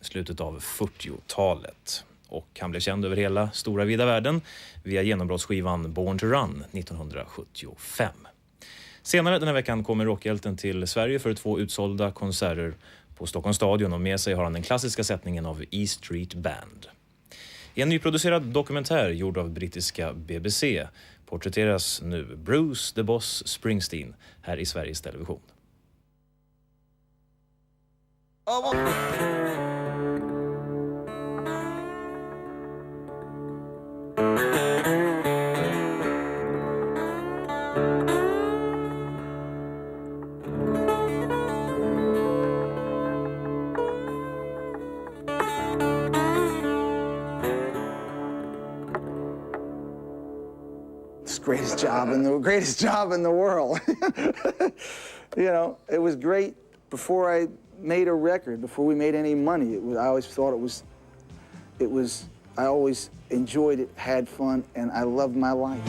slutet av 40-talet. Och han blev känd över hela stora vida världen via genombrottsskivan Born to Run 1975. Senare den här veckan kommer rockhjälten till Sverige för 2 utsålda konserter på Stockholms stadion, och med sig har han den klassiska sättningen av E Street Band. I en nyproducerad dokumentär gjord av brittiska BBC porträtteras nu Bruce the Boss Springsteen här i Sveriges Television. Greatest job in the world. You know, it was great before I made a record, before we made any money. I always thought I always enjoyed it, had fun, and I loved my life.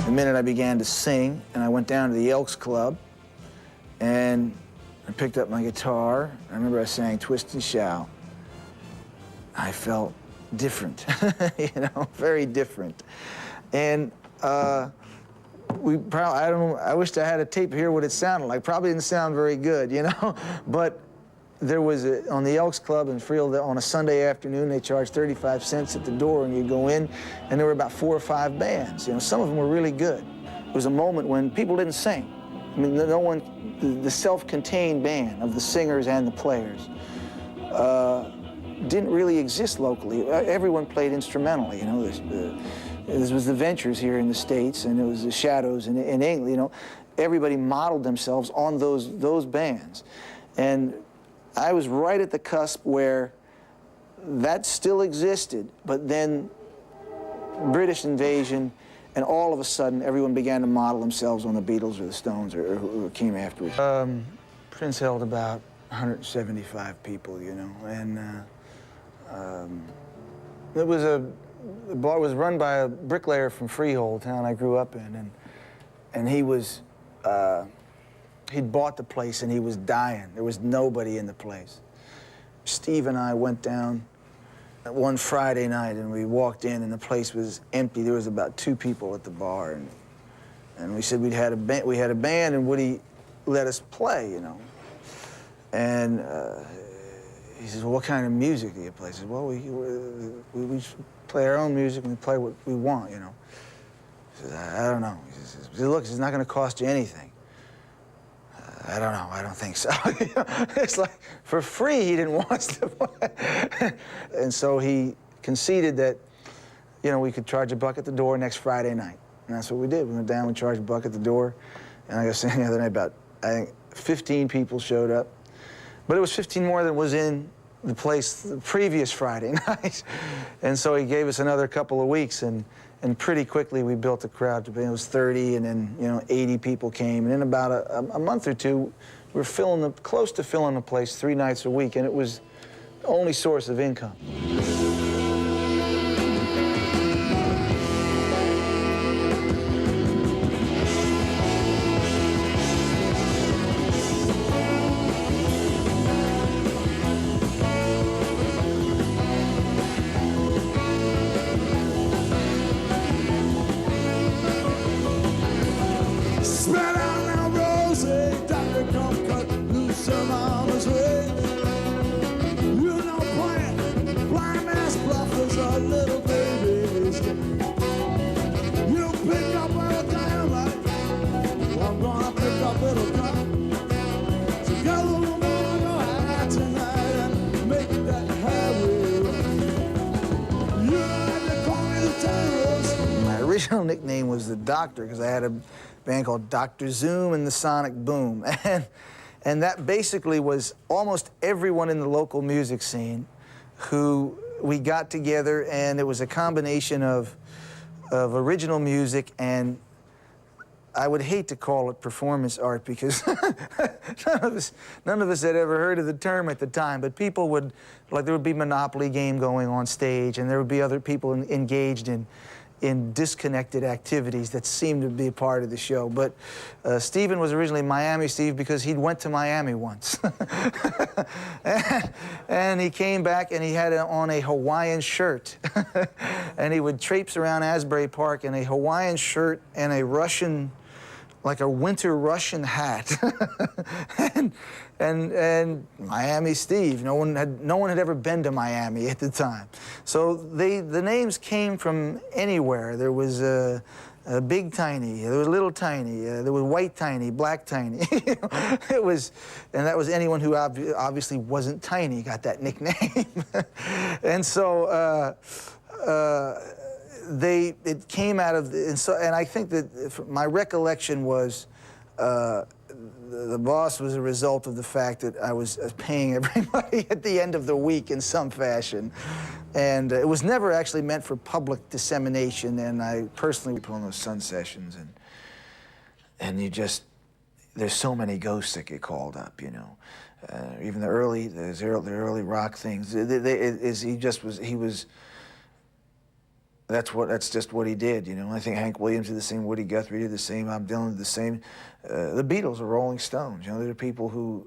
The minute I began to sing, and I went down to the Elks Club, and I picked up my guitar. I remember I sang Twist and Shout. I felt different, you know, very different. And I wished I had a tape to hear what it sounded like. Probably didn't sound very good, you know, but there was on the Elks Club in Freehold on a Sunday afternoon, they charged 35 cents at the door, and you'd go in, and there were about 4 or 5 bands. You know, some of them were really good. It was a moment when people didn't sing. I mean, no one, the self-contained band of the singers and the players didn't really exist locally. Everyone played instrumentally, you know. This was the Ventures here in the States, and it was the Shadows in England, you know. Everybody modeled themselves on those bands. And I was right at the cusp where that still existed, but then British invasion, and all of a sudden everyone began to model themselves on the Beatles or the Stones or who came afterwards. Prince held about 175 people, you know, and the bar was run by a bricklayer from Freehold, town I grew up in, and he was. He'd bought the place and he was dying. There was nobody in the place. Steve and I went down one Friday night and we walked in and the place was empty. There was about 2 people at the bar, and we said we had a band and would he let us play, you know? And he says, well, what kind of music do you play? I said, well, we play our own music and we play what we want, you know? He says, I don't know. He says, look, it's not going to cost you anything. I don't know, I don't think so. It's like, for free, he didn't want us to play. And so he conceded that, you know, we could charge $1 at the door next Friday night. And that's what we did. We went down, we charged $1 at the door. And like I was saying the other night, about, I think, 15 people showed up. But it was 15 more than was in the place the previous Friday night. And so he gave us another couple of weeks, and pretty quickly we built a crowd. It was 30, and then, you know, 80 people came. And in about a month or two, we were close to filling the place 3 nights a week, and it was the only source of income. My original nickname was the Doctor because I had band called Dr. Zoom and the Sonic Boom. And that basically was almost everyone in the local music scene who we got together, and it was a combination of original music and I would hate to call it performance art because none of us had ever heard of the term at the time, but people would, like there would be Monopoly game going on stage and there would be other people engaged in disconnected activities that seemed to be a part of the show. But Stephen was originally Miami Steve because he'd went to Miami once. and he came back and he had on a Hawaiian shirt. And he would traipse around Asbury Park in a Hawaiian shirt and a Russian, like a winter Russian hat. and Miami Steve. No one had ever been to Miami at the time. So the names came from anywhere. There was a Big Tiny, there was Little Tiny, there was White Tiny, Black Tiny. It was, and that was anyone who obviously wasn't tiny got that nickname. And so it came out of, and I think that my recollection was the boss was a result of the fact that I was paying everybody at the end of the week in some fashion. And it was never actually meant for public dissemination, and I personally put on those Sun Sessions, and you just, there's so many ghosts that get called up, you know. Even the early rock things, that's just what he did, you know. I think Hank Williams did the same, Woody Guthrie did the same, Bob Dylan did the same. The Beatles or Rolling Stones, you know, they're people who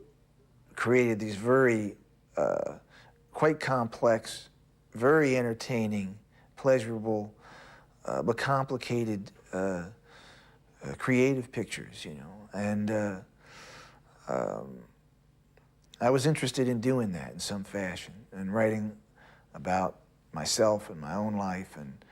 created these very, quite complex, very entertaining, pleasurable, but complicated, creative pictures, you know. And I was interested in doing that in some fashion and writing about myself and my own life and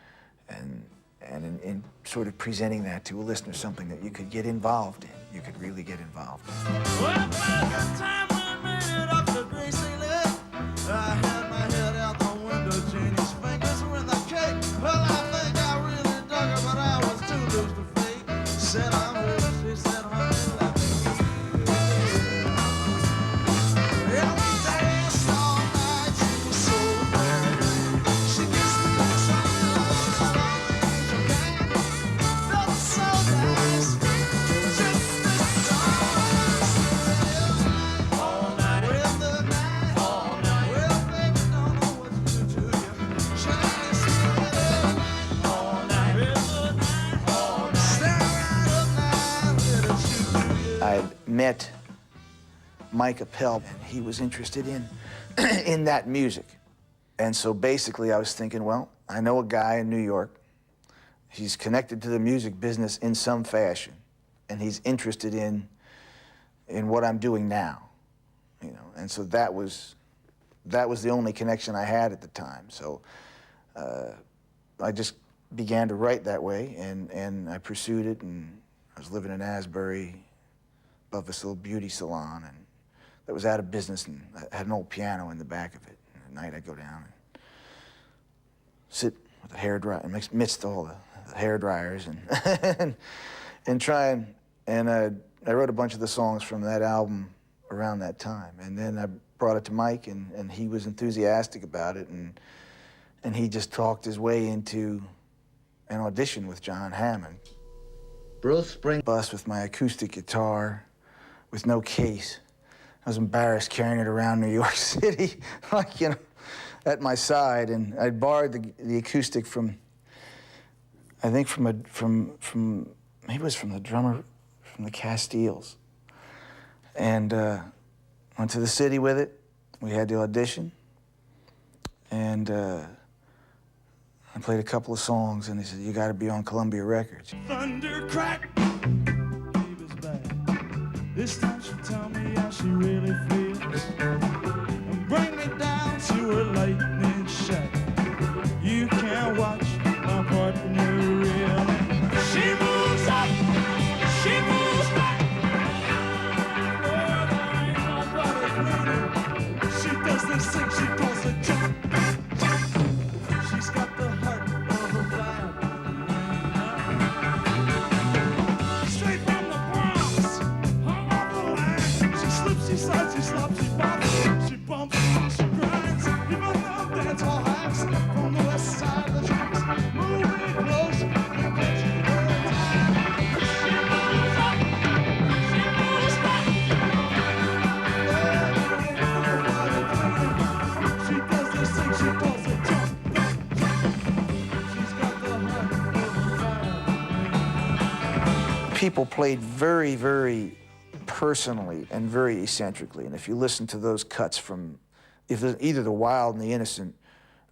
in sort of presenting that to a listener, something that you could get involved in. You could really get involved in. Well, by the time we made it up to Gracie Lake, I had my head out the window, Janie's fingers were in the cake. Well, I think I really dug her, but I was too loose to fake. Said I'm ready, she said, honey, let me yeah, we danced all night, she was so bad. She kissed me like something felt so nice, just the stars. All night, with the night, all night. Well, baby, don't know what to do to you. Shining still, all night, with the night, all night. Stare right up now, let it shoot to you. I had met Mike Appel, and he was interested in that music. And so basically I was thinking, well, I know a guy in New York. He's connected to the music business in some fashion, and he's interested in what I'm doing now, you know. And so that was the only connection I had at the time. So I just began to write that way, and I pursued it, and I was living in Asbury above this little beauty salon, and that was out of business, and I had an old piano in the back of it. And at night I'd go down and sit with the hairdryer, amidst all the hair dryers, and try and I wrote a bunch of the songs from that album around that time. And then I brought it to Mike, and he was enthusiastic about it, and he just talked his way into an audition with John Hammond. Bruce Springsteen. Bus with my acoustic guitar with no case. I was embarrassed carrying it around New York City, like, you know, at my side. And I borrowed the acoustic from, I think maybe it was from the drummer from the Castiles. And went to the city with it. We had the audition. And I played a couple of songs, and they said, you gotta be on Columbia Records. Thunder crack, baby's back. This time she tell me how she really feels, and bring me down to a lightning shack. You can't watch my partner reel. She moves up, she moves back. Lord, I ain't my brother's lady. She does this thing, she calls it jump. She's got the heart of a violin. Straight She slides, she slops, she bops, she bumps, she grinds. Even though dance hall hacks from the west side of the tracks. Moving close, and catching her time. She moves up, she moves back. She does the sing, she does the jump, back, jump. She's got the heart of fire. People played very, very personally and very eccentrically. And if you listen to those cuts from either The Wild and the Innocent,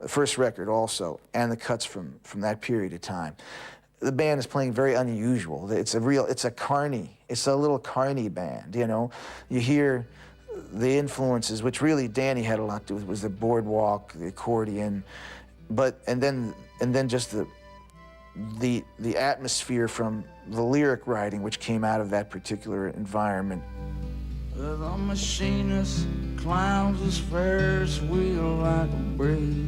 the first record also, and the cuts from that period of time, the band is playing very unusual. It's a carny, it's a little carny band, you know? You hear the influences, which really Danny had a lot to do with, was the boardwalk, the accordion, and then just the atmosphere from the lyric writing, which came out of that particular environment. The machinist climbs his Ferris wheel like a brave.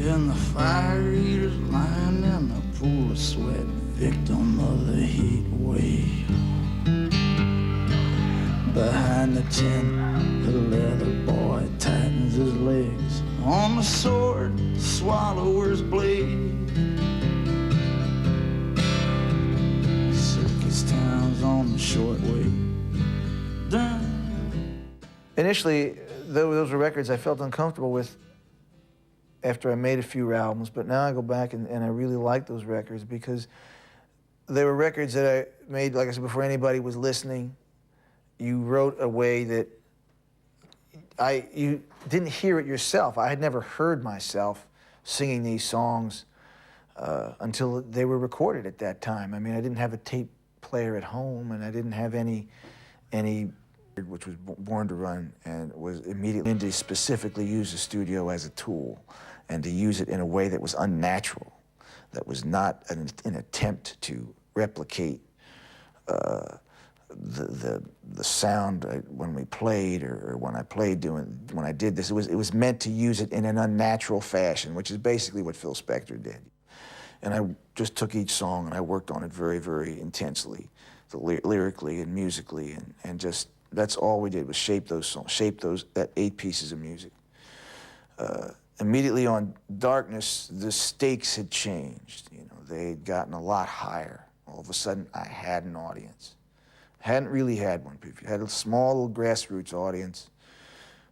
And the fire eater's lying in a pool of sweat, victim of the heat wave. Behind the tent, the leather boy tightens his legs. On the sword, the swallower's blade. Circus towns on the short way. Done. Initially, those were records I felt uncomfortable with after I made a few albums, but now I go back and I really like those records because they were records that I made, like I said, before anybody was listening. You wrote a way that you didn't hear it yourself. I had never heard myself singing these songs until they were recorded at that time. I mean, I didn't have a tape player at home, and I didn't have any which was Born to Run, and was immediately into specifically use the studio as a tool, and to use it in a way that was unnatural, that was not an attempt to replicate the sound when we played or when I played when I did this. It was meant to use it in an unnatural fashion, which is basically what Phil Spector did. And I just took each song and I worked on it very, very intensely, lyrically and musically, and just that's all we did was shape those songs, that 8 pieces of music. Immediately on Darkness, the stakes had changed. You know, they had gotten a lot higher. All of a sudden, I had an audience. Hadn't really had one before. Had a small little grassroots audience.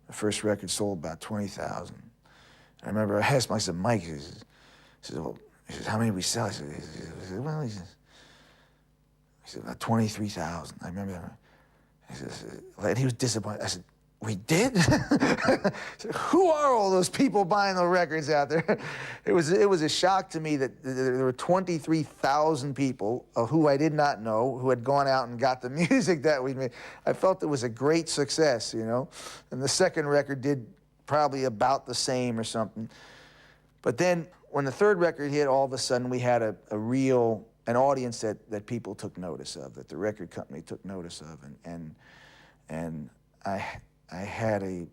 The first record sold about 20,000. I remember I asked myself, Mike, he says, how many did we sell? I said, well, he said, about 23,000. I remember that. He says, and he was disappointed. I said, we did? I said, who are all those people buying the records out there? It was a shock to me that there were 23,000 people who I did not know who had gone out and got the music that we made. I felt it was a great success, you know? And the second record did probably about the same or something. But then when the third record hit, all of a sudden we had an audience that people took notice of, that the record company took notice of, and I had it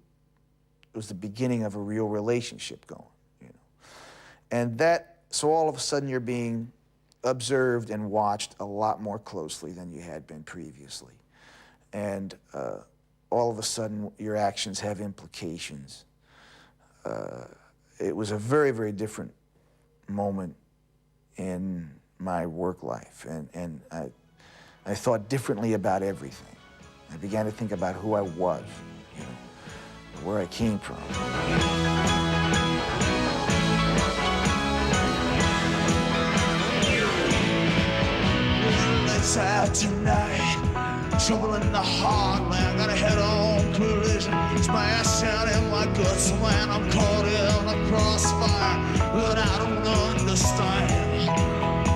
was the beginning of a real relationship going, you know. And so all of a sudden you're being observed and watched a lot more closely than you had been previously. And all of a sudden your actions have implications. It was a very, very different moment in my work life, and I thought differently about everything. I began to think about who I was, you know, where I came from. Let's have tonight, trouble in the heartland, got a head-on collision, smash out in my guts when I'm caught in a crossfire that I don't understand.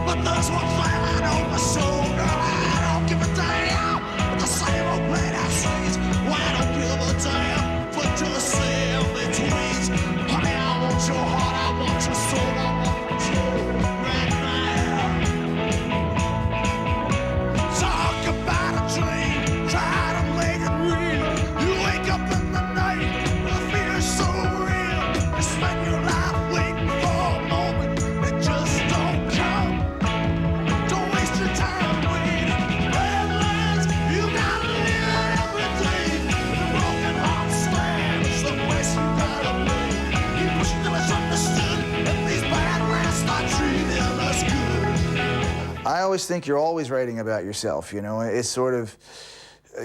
But there's one thing I know for sure, girl, I don't give a damn. But the same old play that sings, well, I don't give a damn. But just say in betweens, honey, I want your heart, I want your soul, I want you right now. Talk about a dream, try to make it real. You wake up in the night, the fear is so real. You spend your life waiting for a moment that just don't come. Don't waste your time. always think you're always writing about yourself, you know. It's sort of,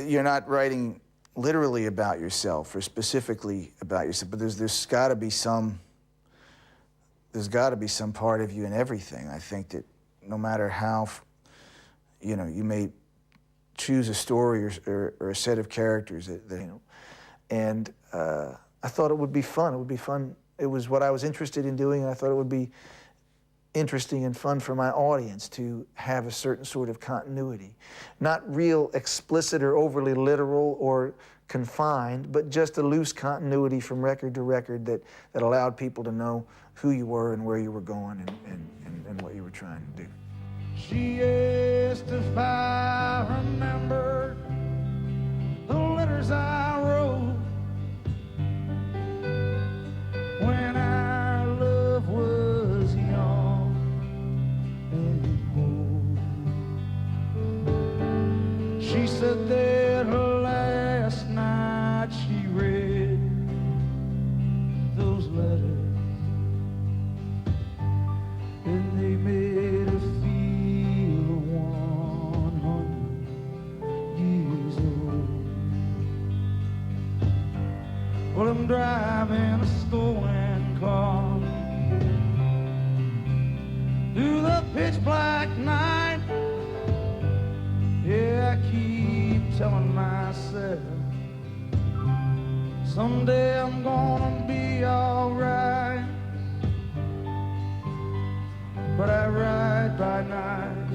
you're not writing literally about yourself or specifically about yourself, but there's got to be some part of you in everything. I think that no matter how, you know, you may choose a story or a set of characters that you know, and I thought it would be fun. It would be fun. It was what I was interested in doing, and I thought it would be interesting and fun for my audience to have a certain sort of continuity. Not real explicit or overly literal or confined, but just a loose continuity from record to record that allowed people to know who you were and where you were going and what you were trying to do. She asked if I remembered the letters I wrote when our love was young and bold. She said that last night she read those letters and they made her feel 100 years old. Well, I'm driving a stolen car through the pitch black night. Yeah, I keep telling myself someday I'm gonna be alright. But I ride by night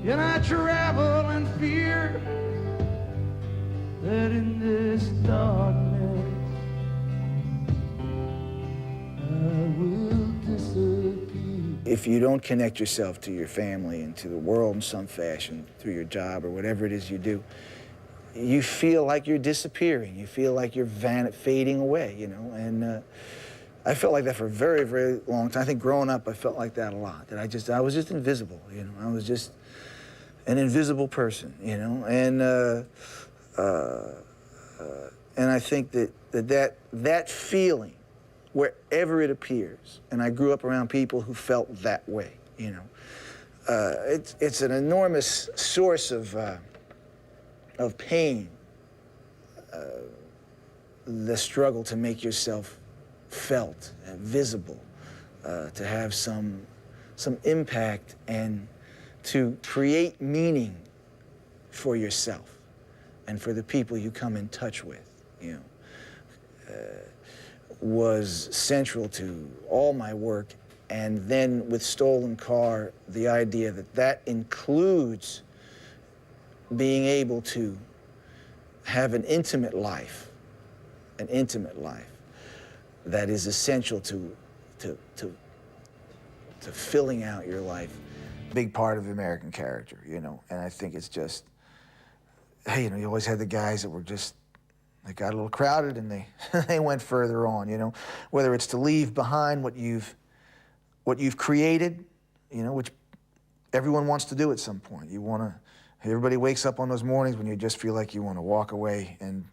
and I travel in fear that in this darkness I will disappear. If you don't connect yourself to your family and to the world in some fashion through your job or whatever it is you do, you feel like you're disappearing. You feel like you're fading away, you know, and I felt like that for a very, very long time. I think growing up, I felt like that a lot, that I was just invisible, you know. I was just an invisible person, you know, and I think that feeling, wherever it appears, and I grew up around people who felt that way, you know. It's an enormous source of pain, the struggle to make yourself felt and visible, to have some impact and to create meaning for yourself and for the people you come in touch with, you know, was central to all my work. And then with Stolen Car, the idea that includes being able to have an intimate life that is essential to filling out your life. Big part of the American character, you know, and I think it's just, hey, you know, you always had the guys that were just, they got a little crowded and they went further on, you know, whether it's to leave behind what you've created, you know, which everyone wants to do at some point. Everybody wakes up on those mornings when you just feel like you want to walk away and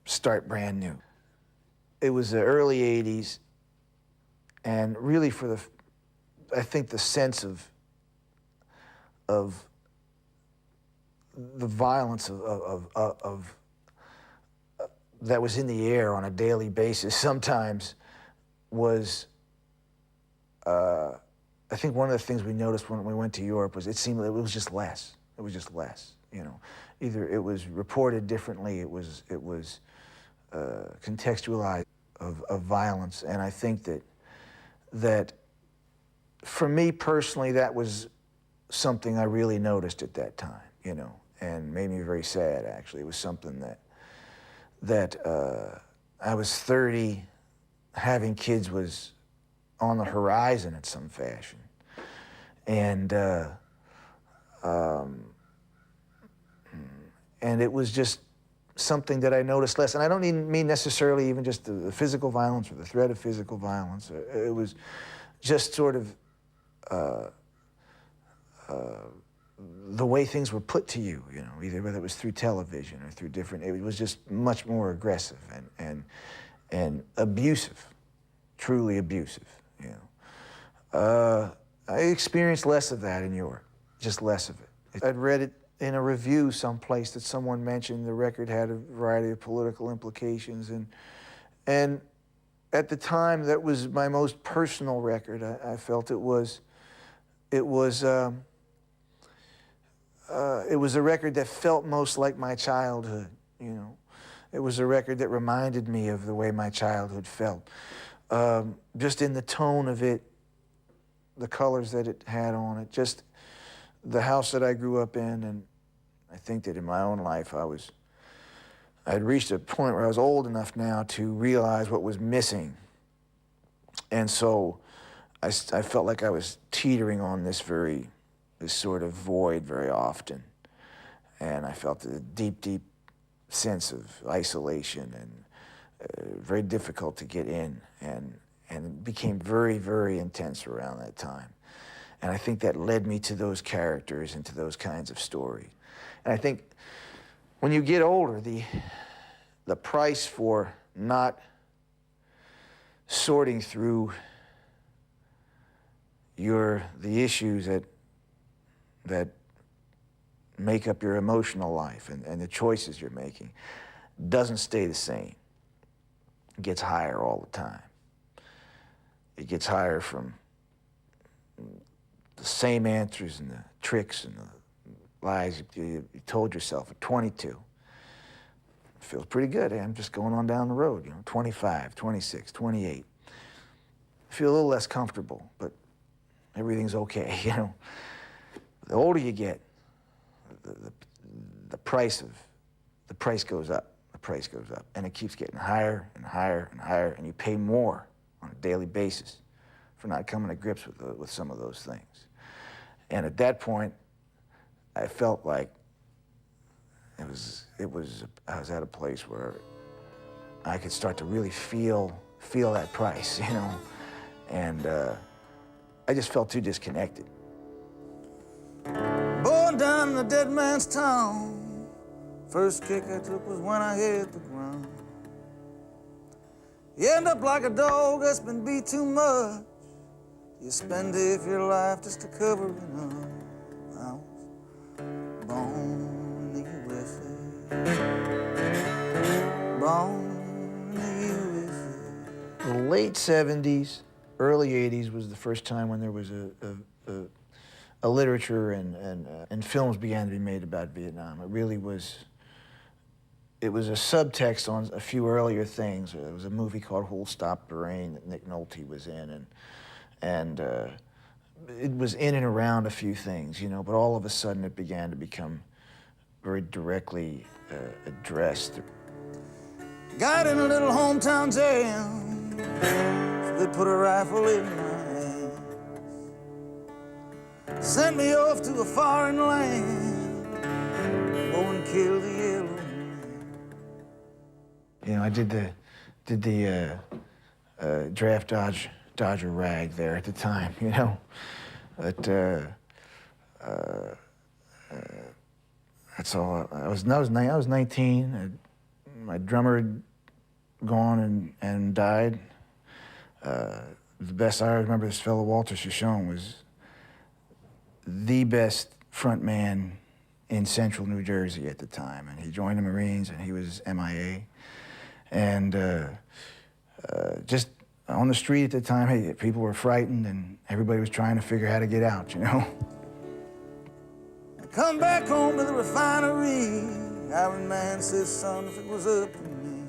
start brand new. It was the early 80s, and really I think the sense of the violence of that was in the air on a daily basis sometimes was, I think one of the things we noticed when we went to Europe was it seemed like it was just less. It was just less, you know. Either it was reported differently, it was contextualized of violence, and I think that for me personally, that was something I really noticed at that time, you know, and made me very sad, actually. It was something that I was 30, having kids was on the horizon in some fashion. And it was just something that I noticed less. And I don't even mean necessarily even just the physical violence or the threat of physical violence. It was just sort of the way things were put to you, you know, either whether it was through television or through different, it was just much more aggressive and abusive, truly abusive, you know. I experienced less of that in Europe, just less of it. I'd read it in a review someplace that someone mentioned the record had a variety of political implications, and at the time that was my most personal record. I felt it was a record that felt most like my childhood, you know. It was a record that reminded me of the way my childhood felt. Just in the tone of it, the colors that it had on it, just the house that I grew up in, and I think that in my own life I'd reached a point where I was old enough now to realize what was missing. And so I felt like I was teetering on this sort of void very often. And I felt a deep, deep sense of isolation and very difficult to get in. And it became very, very intense around that time. And I think that led me to those characters and to those kinds of stories. And I think when you get older, the price for not sorting through the issues that make up your emotional life and the choices you're making doesn't stay the same. It gets higher all the time. It gets higher from the same answers and the tricks and the lies you told yourself at 22. Feels pretty good. I'm just going on down the road, 25, 26, 28. Feel a little less comfortable, but everything's okay, The older you get, the price goes up. The price goes up, and it keeps getting higher and higher and higher, and you pay more on a daily basis for not coming to grips with some of those things. And at that point, I felt like I was at a place where I could start to really feel that price, and I just felt too disconnected. Born down in a dead man's town. First kick I took was when I hit the ground. You end up like a dog that's been beat too much. You spend half your life just to cover it up. I was born in the USA. Born in the USA. The late 70s, early 80s was the first time when there was a literature and films began to be made about Vietnam. It really was, it was a subtext on a few earlier things. There was a movie called Who'll Stop the Rain that Nick Nolte was in, and it was in and around a few things, but all of a sudden it began to become very directly addressed. Got in a little hometown jam, so they put a rifle in my hand. Sent me off to a foreign land, go and kill the yellow man. I did the draft Dodger rag there at the time, But that's all. I was 19. My drummer had gone and died. The best I remember, this fellow Walter Shoshone was the best front man in central New Jersey at the time, and he joined the Marines and he was MIA. And just on the street at the time, hey, people were frightened and everybody was trying to figure how to get out, I come back home to the refinery. Iron Man says, son, if it was up to me.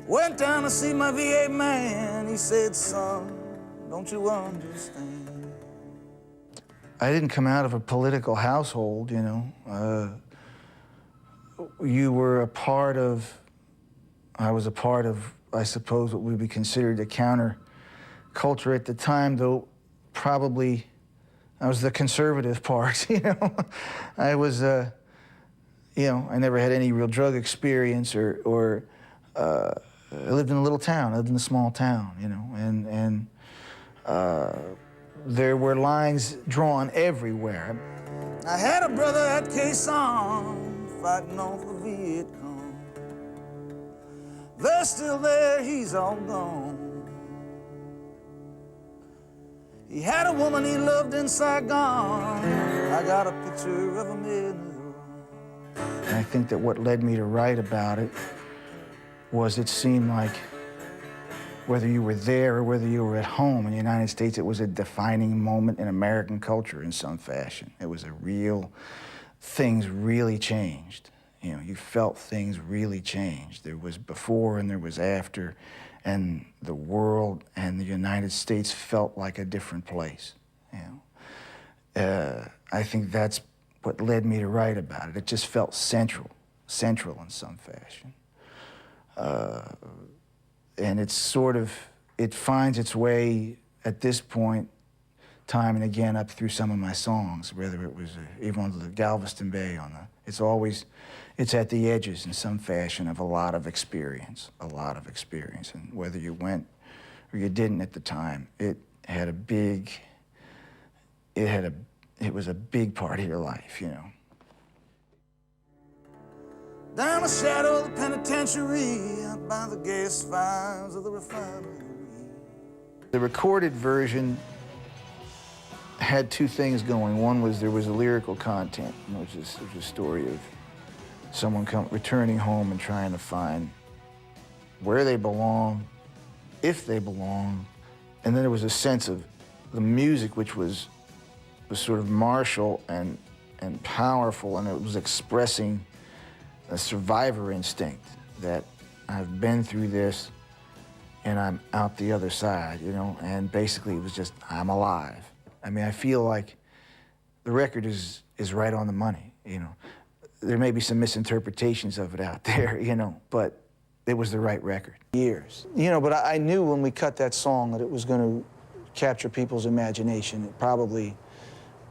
Went down to see my VA man. He said, son, don't you understand? I didn't come out of a political household, You were a part of, I was a part of, I suppose, what would be considered the counter culture at the time, though probably I was the conservative part, I was, I never had any real drug experience or I lived in a little town, I lived in a small town, and there were lines drawn everywhere. I had a brother at Quezon fighting off the Viet Cong. They're still there, he's all gone. He had a woman he loved in Saigon. I got a picture of him in the room. And I think that what led me to write about it was it seemed like whether you were there or whether you were at home in the United States, it was a defining moment in American culture in some fashion. It was a real, things really changed. You know, you felt things really changed. There was before and there was after, and the world and the United States felt like a different place. You know, I think that's what led me to write about it. It just felt central in some fashion. And it's sort of, it finds its way at this point, time and again, up through some of my songs, whether it was even on the Galveston Bay, it's at the edges in some fashion of a lot of experience. And whether you went or you didn't at the time, it was a big part of your life, you know. Down the shadow of the penitentiary, out by the gas fires of the refinery. The recorded version had two things going. One was there was a lyrical content, which is a story of someone returning home and trying to find where they belong, if they belong. And then there was a sense of the music, which was sort of martial and powerful, and it was expressing a survivor instinct that I've been through this and I'm out the other side, you know? And basically it was just, I'm alive. I mean, I feel like the record is right on the money, you know? There may be some misinterpretations of it out there, you know, but it was the right record. Years. You know, but I knew when we cut that song that it was going to capture people's imagination, probably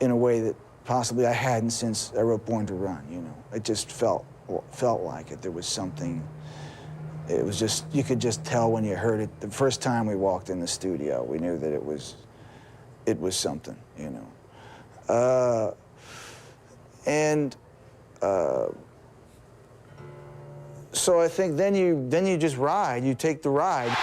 in a way that possibly I hadn't since I wrote Born to Run, you know? It just felt like it. There was something, it was just, you could just tell when you heard it. The first time we walked in the studio, we knew that it was something, you know. So I think then you just ride, you take the ride.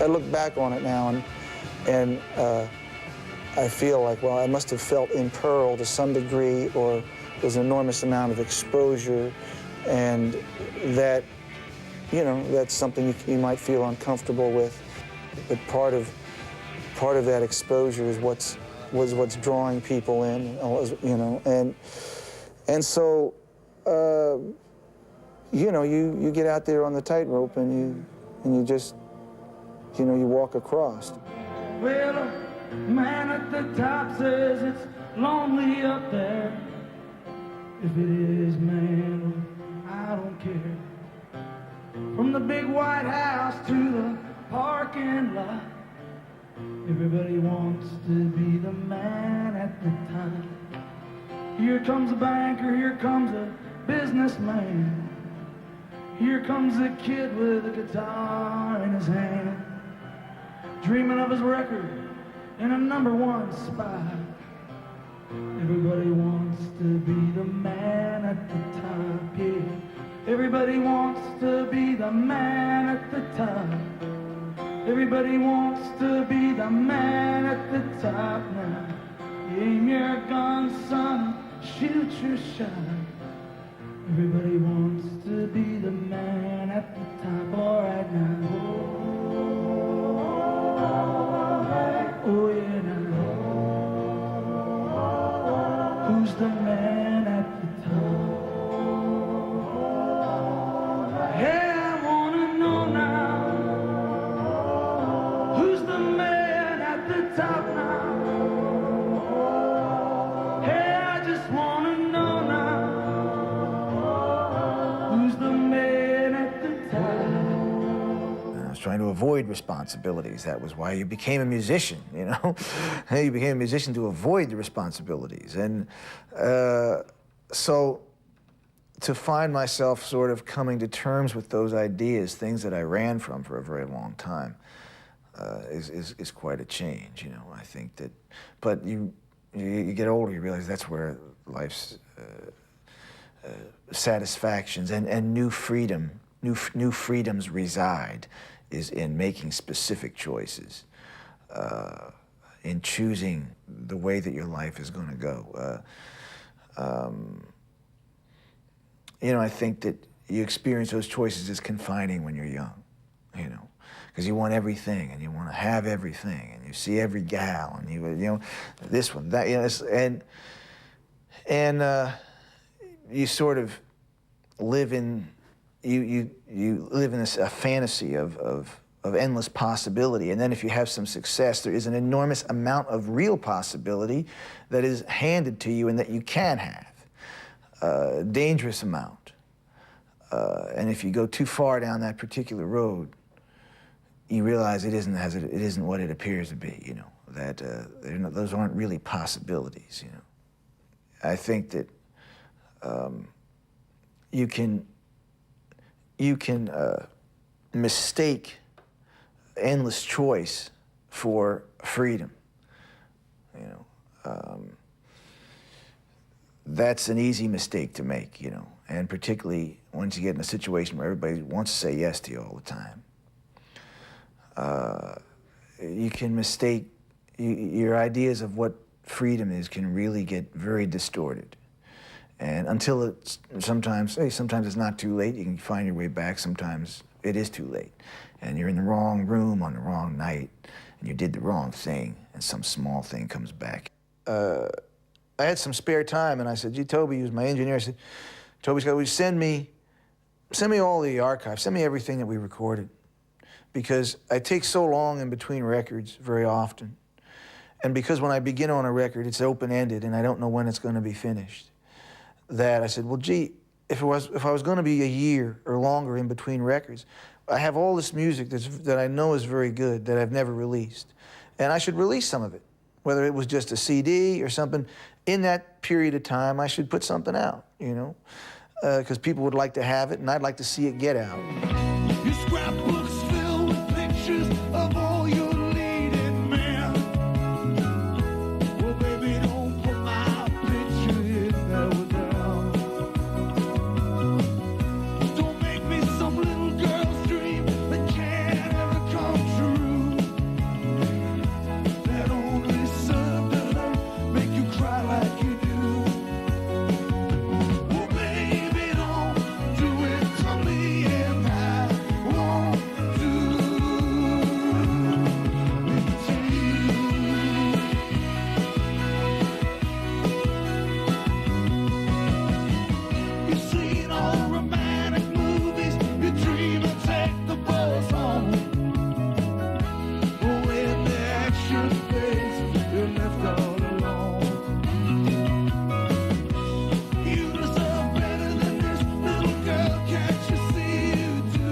I look back on it now and I feel like, well, I must have felt in Pearl to some degree, or there's an enormous amount of exposure, and that, you know, that's something you might feel uncomfortable with. But part of that exposure is what's drawing people in, you know, and so, you know, you get out there on the tightrope and you just, you know, you walk across. Well, a man at the top says it's lonely up there. If it is, man, I don't care. From the big White House to the parking lot, everybody wants to be the man at the top. Here comes a banker, here comes a businessman. Here comes a kid with a guitar in his hand, dreaming of his record in a #1 spot. Everybody wants to be the man at the top, yeah. Everybody wants to be the man at the top. Everybody wants to be the man at the top now. Aim your gun, son, shoot your shot. Everybody wants to be the man at the top, all right now. Oh yeah now. Who's the man at the top? Hey, I wanna know now. Who's the man at the top now? Hey, I just wanna know now. Who's the man at the top? I was trying to avoid responsibilities. That was why you became a musician, you know? You became a musician to avoid the responsibilities. And so to find myself sort of coming to terms with those ideas, things that I ran from for a very long time, is quite a change, you know? I think that, but you get older, you realize that's where life's satisfactions and new freedoms reside, is in making specific choices, in choosing the way that your life is going to go. You know, I think that you experience those choices as confining when you're young, you know, because you want everything and you want to have everything and you see every gal and you know, this one, that, you know, and you sort of live in, you live in a fantasy of endless possibility. And then if you have some success, there is an enormous amount of real possibility that is handed to you and that you can have. Dangerous amount. And if you go too far down that particular road, you realize it isn't what it appears to be, you know, that those aren't really possibilities, you know. I think that you can mistake endless choice for freedom, you know. That's an easy mistake to make, you know, and particularly once you get in a situation where everybody wants to say yes to you all the time. You can mistake, your ideas of what freedom is can really get very distorted. And until it's sometimes it's not too late, you can find your way back. Sometimes it is too late. And you're in the wrong room on the wrong night, and you did the wrong thing, and some small thing comes back. I had some spare time, and I said, gee, Toby, he was my engineer, I said, Toby Scott, will you send me all the archives, send me everything that we recorded. Because I take so long in between records very often. And because when I begin on a record, it's open-ended, and I don't know when it's going to be finished. That I said, well, gee, if I was going to be a year or longer in between records, I have all this music that I know is very good that I've never released, and I should release some of it, whether it was just a CD or something. In that period of time, I should put something out, you know, because people would like to have it, and I'd like to see it get out. Your scrapbooks filled with pictures of all your leading men. Well, baby, don't put my picture in there with them. Don't make me some little girl's dream that can't ever come true. That only served to make you cry like you do. Well, baby, don't do it to me, and I won't do it to you. You've seen all romantic movies, you dream of take the boys home. But when the action fades, you're left all alone. You deserve better than this, little girl, can't you see you do?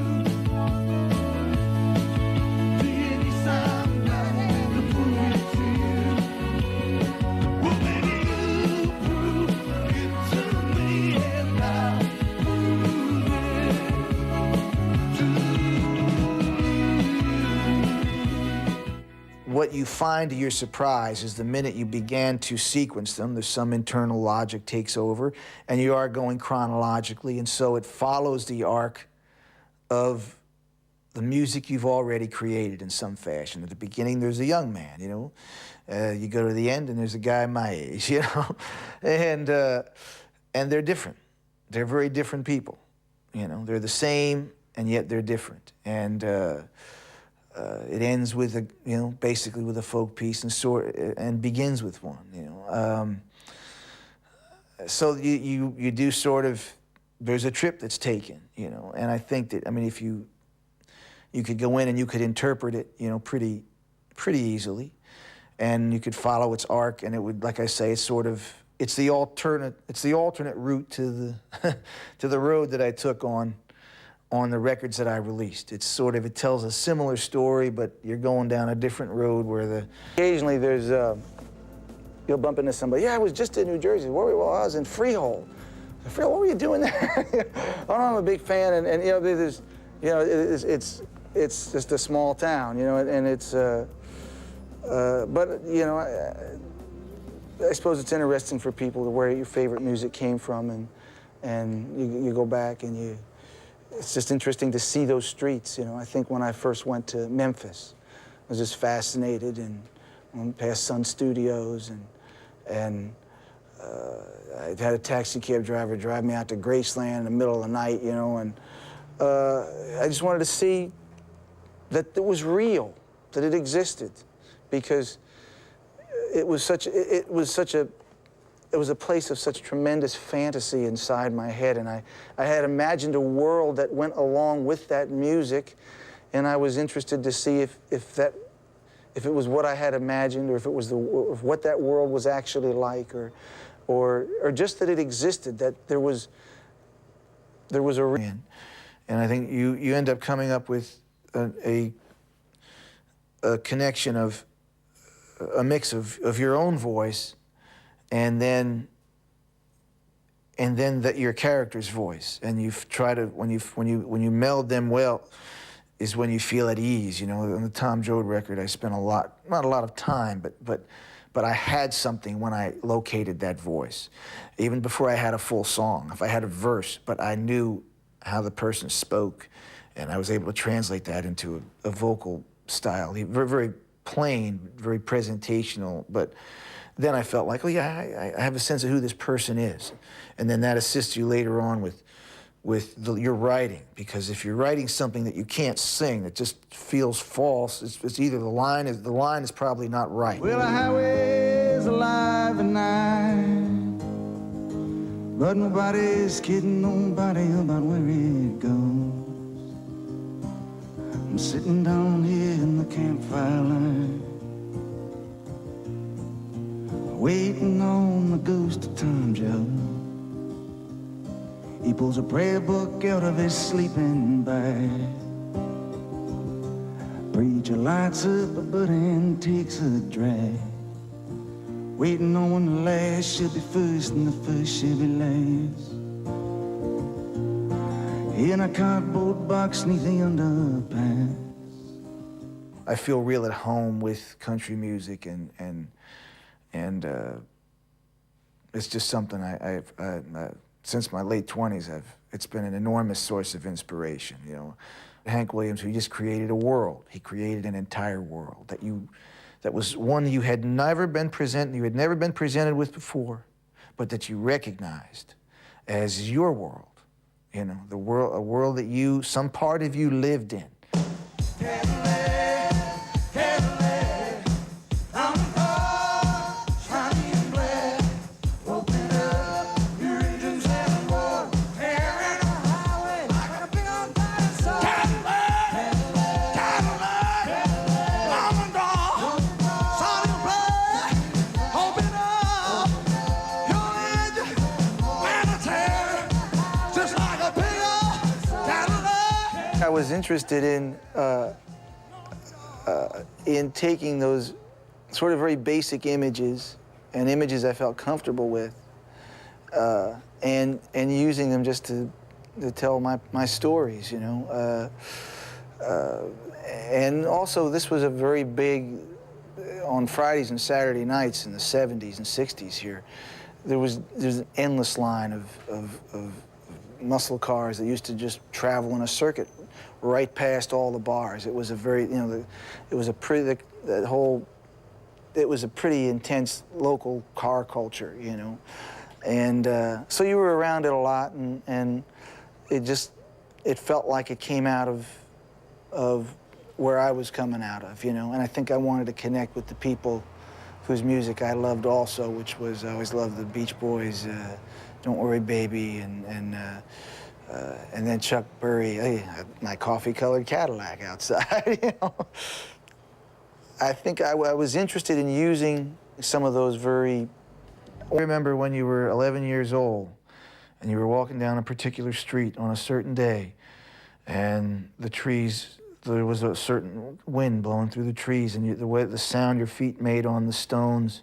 See any sign back to prove it to you? Well, maybe you prove it to me, and I'll prove it to you. What you find to your surprise is the minute you began to sequence them, there's some internal logic takes over, and you are going chronologically, and so it follows the arc of the music you've already created in some fashion. At the beginning, there's a young man, you know. You go to the end, and there's a guy my age, you know. And they're different. they're very different people. You know, they're the same, and yet they're different. And it ends with a, you know, basically with a folk piece, and begins with one. You know, so you do sort of. There's a trip that's taken, you know, and I think that, I mean, if you could go in and you could interpret it, you know, pretty easily, and you could follow its arc, and it would, like I say, it's the alternate route to the to the road that I took on the records that I released. It's sort of, it tells a similar story, but you're going down a different road where occasionally there's you'll bump into somebody. Yeah, I was just in New Jersey. Where were you? Well, I was in Freehold. Freehold, what were you doing there? Oh, I'm a big fan, and you know, there's, you know, it's just a small town, you know, and it's, but you know, I suppose it's interesting for people to where your favorite music came from, and you go back and it's just interesting to see those streets, you know. I think when I first went to Memphis, I was just fascinated and went past Sun Studios and I had a taxi cab driver drive me out to Graceland in the middle of the night, you know, and I just wanted to see that it was real, that it existed, because it was a place of such tremendous fantasy inside my head, and I had imagined a world that went along with that music, and I was interested to see if it was what I had imagined, or if it was what that world was actually like, or just that it existed, that there was a reason. And I think you end up coming up with a connection of a mix of your own voice and then your character's voice, and you try to, when you meld them well, is when you feel at ease. You know, on the Tom Joad record, I spent not a lot of time, but I had something when I located that voice, even before I had a full song. If I had a verse, but I knew how the person spoke, and I was able to translate that into a vocal style. Very, very plain, very presentational, but then I felt like, oh yeah, I have a sense of who this person is. And then that assists you later on with your writing, because if you're writing something that you can't sing, that just feels false, it's either the line is probably not right. Well, the highway's alive at night, but nobody's kidding nobody about where it goes. I'm sitting down here in the campfire line, waiting on the ghost of Tom Joad. He pulls a prayer book out of his sleeping bag. Preacher lights up a butt and takes a drag, waiting on when the last should be first and the first should be last. In a cardboard box neath the underpass. I feel real at home with country music, and it's just something I've since my late 20s, it's been an enormous source of inspiration. You know, Hank Williams, who just created a world. He created an entire world that was one you had never been presented with before, but that you recognized as your world. You know, a world that some part of you lived in. I was interested in taking those sort of very basic images and images I felt comfortable with, and using them just to tell my stories, you know. And also, this was a very big, on Fridays and Saturday nights in the 70s and 60s here, there's an endless line of muscle cars that used to just travel in a circuit right past all the bars. It was a very, you know, it was a pretty intense local car culture, you know. And so you were around it a lot, and it felt like it came out of where I was coming out of, you know. And I think I wanted to connect with the people whose music I loved also, which was, I always loved the Beach Boys, Don't Worry Baby, and then Chuck Berry, hey, my coffee-colored Cadillac outside, you know. I think I was interested in using some of those very... I remember when you were 11 years old and you were walking down a particular street on a certain day, and the trees, there was a certain wind blowing through the trees, and the sound your feet made on the stones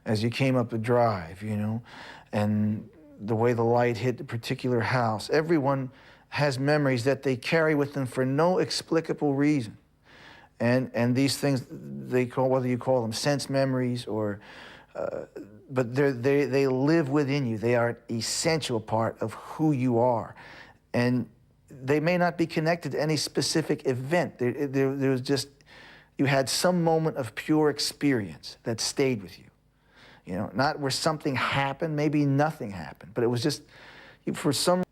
as you came up the drive, you know, and the way the light hit the particular house. Everyone has memories that they carry with them for no explicable reason. And these things, they call, whether you call them sense memories or, but they live within you. They are an essential part of who you are. And they may not be connected to any specific event. There was just, you had some moment of pure experience that stayed with you. You know, not where something happened, maybe nothing happened, but it was just, for some,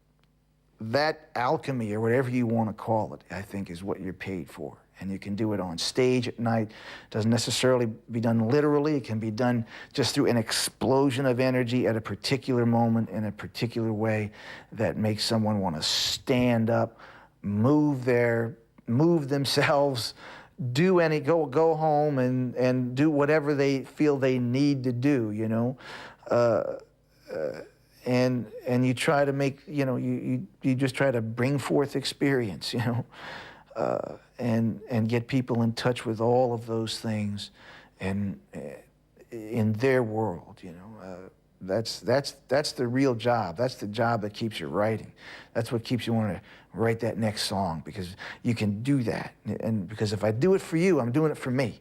that alchemy or whatever you want to call it, I think is what you're paid for. And you can do it on stage at night. It doesn't necessarily be done literally. It can be done just through an explosion of energy at a particular moment in a particular way that makes someone want to stand up, move themselves, go home and do whatever they feel they need to do, you know. And you try to make, you know, you just try to bring forth experience, you know. And get people in touch with all of those things, and in their world, you know. That's the real job. That's the job that keeps you writing. That's what keeps you wanting to write that next song, because you can do that. And because if I do it for you, I'm doing it for me.